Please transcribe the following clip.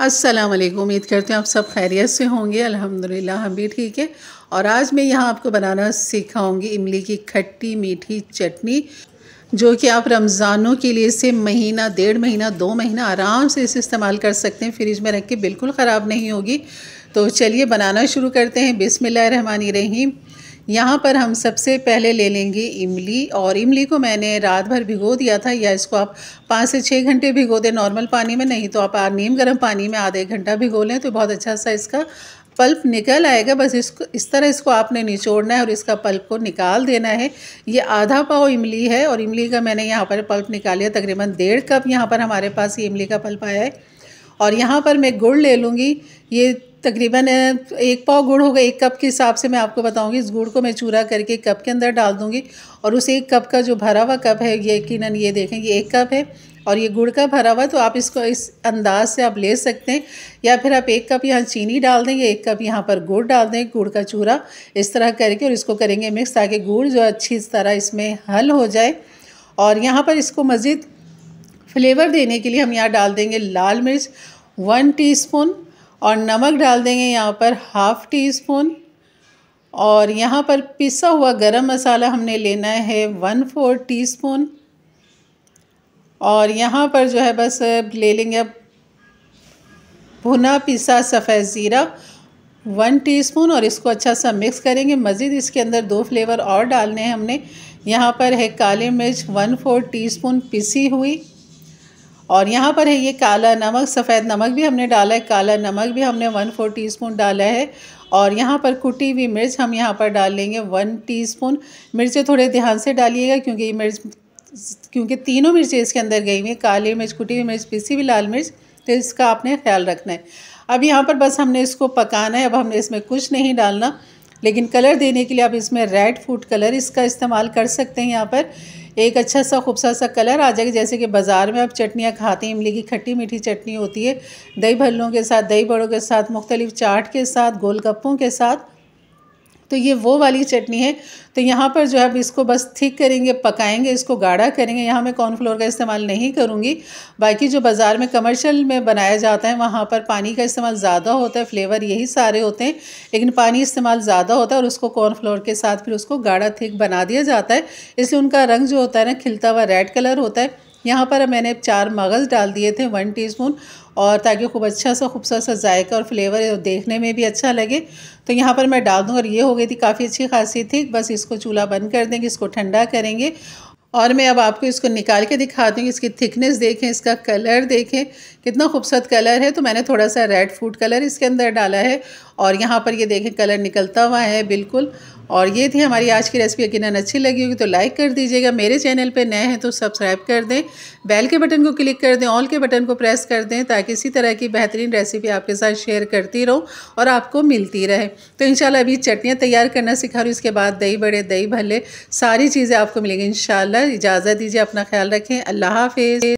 अस्सलाम वालेकुम। उम्मीद करते हैं आप सब खैरियत से होंगे। अल्हम्दुलिल्लाह हम भी ठीक है। और आज मैं यहाँ आपको बनाना सिखाऊंगी इमली की खट्टी मीठी चटनी, जो कि आप रमज़ानों के लिए से महीना, 1.5 महीना, 2 महीना आराम से इसे इस्तेमाल कर सकते हैं। फ्रिज में रख के बिल्कुल ख़राब नहीं होगी। तो चलिए बनाना शुरू करते हैं। बिस्मिल्लाहिर्रहमानिर्रहीम। यहाँ पर हम सबसे पहले ले लेंगे इमली, और इमली को मैंने रात भर भिगो दिया था, या इसको आप 5 से 6 घंटे भिगो दें नॉर्मल पानी में, नहीं तो आप नीम गर्म पानी में आधा 1 घंटा भिगो लें तो बहुत अच्छा सा इसका पल्प निकल आएगा। बस इसको इस तरह इसको आपने निचोड़ना है और इसका पल्प को निकाल देना है। ये आधा पाव इमली है और इमली का मैंने यहाँ पर पल्प निकाल लिया। तकरीबन 1.5 कप यहाँ पर हमारे पास ये इमली का पल्प आया है। और यहाँ पर मैं गुड़ ले लूँगी। ये तकरीबन 1 पाव गुड़ होगा। 1 कप के हिसाब से मैं आपको बताऊँगी। इस गुड़ को मैं चूरा करके कप के अंदर डाल दूँगी। और उस 1 कप का जो भरा हुआ कप है, ये यकीनन ये देखें ये 1 कप है और ये गुड़ का भरा हुआ, तो आप इसको इस अंदाज से आप ले सकते हैं। या फिर आप 1 कप यहाँ चीनी डाल देंगे, 1 कप यहाँ पर गुड़ डाल दें, गुड़ का चूरा इस तरह करके, और इसको करेंगे मिक्स ताकि गुड़ जो अच्छी तरह इसमें हल हो जाए। और यहाँ पर इसको मज़ीद फ्लेवर देने के लिए हम यहाँ डाल देंगे लाल मिर्च 1 टीस्पून, और नमक डाल देंगे यहाँ पर ½ टीस्पून। और यहाँ पर पिसा हुआ गरम मसाला हमने लेना है 1/4 टीस्पून। और यहाँ पर जो है बस ले लेंगे अब भुना पिसा सफ़ेद ज़ीरा 1 टीस्पून, और इसको अच्छा सा मिक्स करेंगे। मज़ीद इसके अंदर 2 फ्लेवर और डालने हैं हमने। यहाँ पर है काली मिर्च 1/4 टीस्पून पिसी हुई, और यहाँ पर है ये काला नमक, सफ़ेद नमक भी हमने डाला है, काला नमक भी हमने 1/4 टीस्पून डाला है। और यहाँ पर कुटी हुई मिर्च हम यहाँ पर डाल लेंगे 1 टीस्पून। मिर्चें थोड़े ध्यान से डालिएगा क्योंकि तीनों मिर्चें इसके अंदर गई हुई हैं, काली मिर्च, कुटी हुई मिर्च, पिसी हुई लाल मिर्च, तो इसका आपने ख्याल रखना है। अब यहाँ पर बस हमने इसको पकाना है। अब हमने इसमें कुछ नहीं डालना, लेकिन कलर देने के लिए आप इसमें रेड फूड कलर इसका इस्तेमाल कर सकते हैं। यहाँ पर एक अच्छा सा खूबसूरत सा कलर आ जाएगा, जैसे कि बाज़ार में आप चटनियाँ खाते हैं, इमली की खट्टी मीठी चटनी होती है दही भल्लों के साथ, दही बड़ों के साथ, मुख्तलिफ चाट के साथ, गोलगप्पों के साथ, तो ये वो वाली चटनी है। तो यहाँ पर जो है अब इसको बस थिक करेंगे, पकाएंगे, इसको गाढ़ा करेंगे। यहाँ मैं कॉर्नफ्लोर का इस्तेमाल नहीं करूँगी। बाकी जो बाज़ार में कमर्शियल में बनाया जाता है वहाँ पर पानी का इस्तेमाल ज़्यादा होता है, फ्लेवर यही सारे होते हैं, लेकिन पानी इस्तेमाल ज़्यादा होता है और उसको कॉर्नफ्लोर के साथ फिर उसको गाढ़ा थिक बना दिया जाता है, इसलिए उनका रंग जो होता है ना खिलता हुआ रेड कलर होता है। यहाँ पर मैंने 4 मगज़ डाल दिए थे 1 टीस्पून, और ताकि खूब अच्छा सा खूबसूरत सा जायका और फ्लेवर देखने में भी अच्छा लगे, तो यहाँ पर मैं डाल दूँ। और ये हो गई थी काफ़ी अच्छी खासी थी। बस इसको चूल्हा बंद कर देंगे, इसको ठंडा करेंगे, और मैं अब आपको इसको निकाल के दिखाती हूँ। इसकी थिकनेस देखें, इसका कलर देखें, कितना खूबसूरत कलर है। तो मैंने थोड़ा सा रेड फूड कलर इसके अंदर डाला है, और यहाँ पर ये देखें कलर निकलता हुआ है बिल्कुल। और ये थी हमारी आज की रेसिपी। यकीनन अच्छी लगी होगी तो लाइक कर दीजिएगा। मेरे चैनल पे नए हैं तो सब्सक्राइब कर दें, बेल के बटन को क्लिक कर दें, ऑल के बटन को प्रेस कर दें, ताकि इसी तरह की बेहतरीन रेसिपी आपके साथ शेयर करती रहूँ और आपको मिलती रहे। तो इंशाल्लाह अभी चटनियाँ तैयार करना सिखा रही हूँ, इसके बाद दही बड़े, दही भल्ले, सारी चीज़ें आपको मिलेंगी इंशाल्लाह। इजाज़त दीजिए, अपना ख्याल रखें। अल्लाह हाफ़िज़।